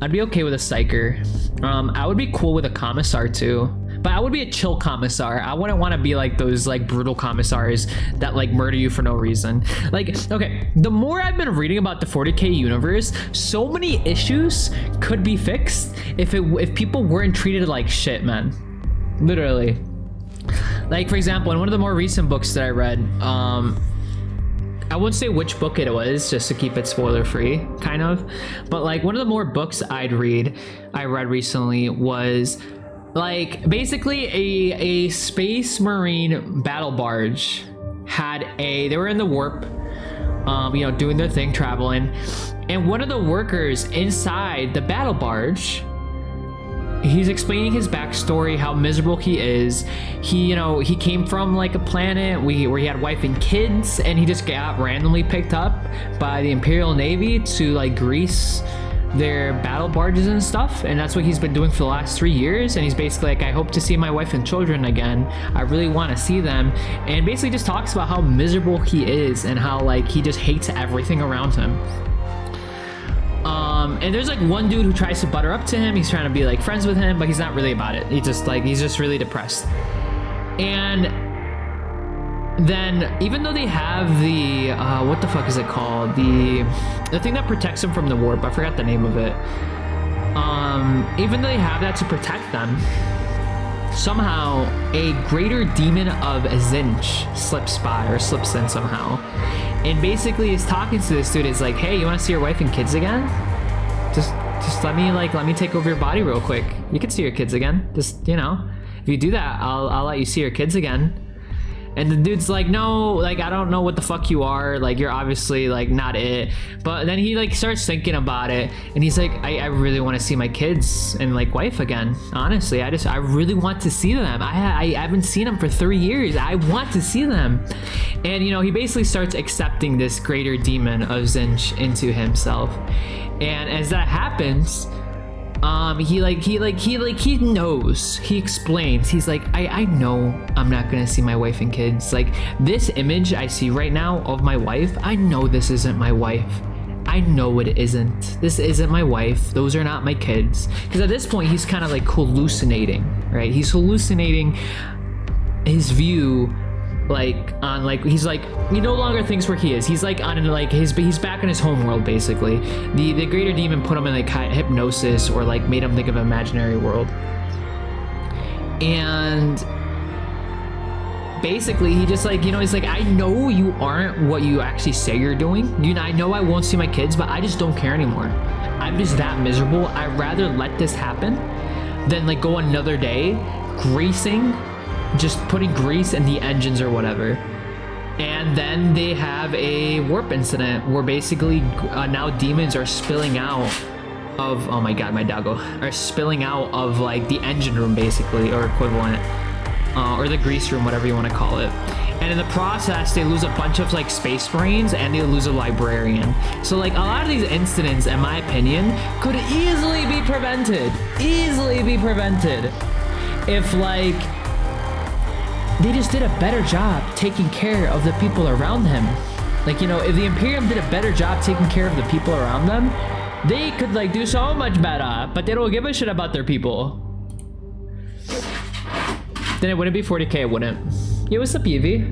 I'd be okay with a psyker. I would be cool with a commissar too, but I would be a chill commissar. I wouldn't want to be like those like brutal commissars that like murder you for no reason. Like, okay, the more I've been reading about the 40K universe, so many issues could be fixed if people weren't treated like shit, man. Literally. Like, for example, in one of the more recent books that I read, I won't say which book it was just to keep it spoiler free, kind of, but like one of the more books I read recently was like basically a space marine battle barge they were in the warp, you know, doing their thing, traveling, and one of the workers inside the battle barge, he's explaining his backstory, how miserable he is. He came from like a planet where he had a wife and kids, and he just got randomly picked up by the Imperial Navy to like grease their battle barges and stuff, and that's what he's been doing for the last 3 years. And he's basically like, I hope to see my wife and children again. I really want to see them. And basically just talks about how miserable he is and how like he just hates everything around him. And there's like one dude who tries to butter up to him. He's trying to be like friends with him, but he's not really about it. He's just really depressed. And then even though they have the what the fuck is it called, the thing that protects them from the warp, I forgot the name of it, even though they have that to protect them, somehow a greater demon of Zinch slips in somehow, and basically is talking to this dude. Is like, hey, you want to see your wife and kids again? Just let me take over your body real quick. You can see your kids again. Just, you know, if you do that, I'll let you see your kids again. And the dude's like, no, like, I don't know what the fuck you are. Like, you're obviously like not it. But then he like starts thinking about it, and he's like, I really want to see my kids and like wife again. Honestly, I really want to see them. I haven't seen them for 3 years. I want to see them. And you know, he basically starts accepting this greater demon of Zinch into himself. And as that happens, he knows, he explains, he's like, I know I'm not gonna see my wife and kids. Like, this image I see right now of my wife, I know this isn't my wife. I know it isn't. This isn't my wife. Those are not my kids. Because at this point, he's kind of like hallucinating, right? He's hallucinating his view, like on like, he's like, he no longer thinks where he is. He's like on like he's back in his home world, basically. The greater demon put him in like hypnosis, or like made him think of an imaginary world. And basically he just like, you know, he's like, I know you aren't what you actually say you're doing. You know, I know I won't see my kids, but I just don't care anymore. I'm just that miserable. I'd rather let this happen than like go another day just putting grease in the engines or whatever. And then they have a warp incident where basically now demons are spilling out of, oh my god, my doggo, are spilling out of like the engine room, basically, or equivalent, or the grease room, whatever you want to call it. And in the process, they lose a bunch of like space marines, and they lose a librarian. So like a lot of these incidents, in my opinion, could easily be prevented if like they just did a better job taking care of the people around him. Like, you know, if the Imperium did a better job taking care of the people around them, they could like do so much better, but they don't give a shit about their people. Then it wouldn't be 40K, it wouldn't. Yo, what's up, Evie?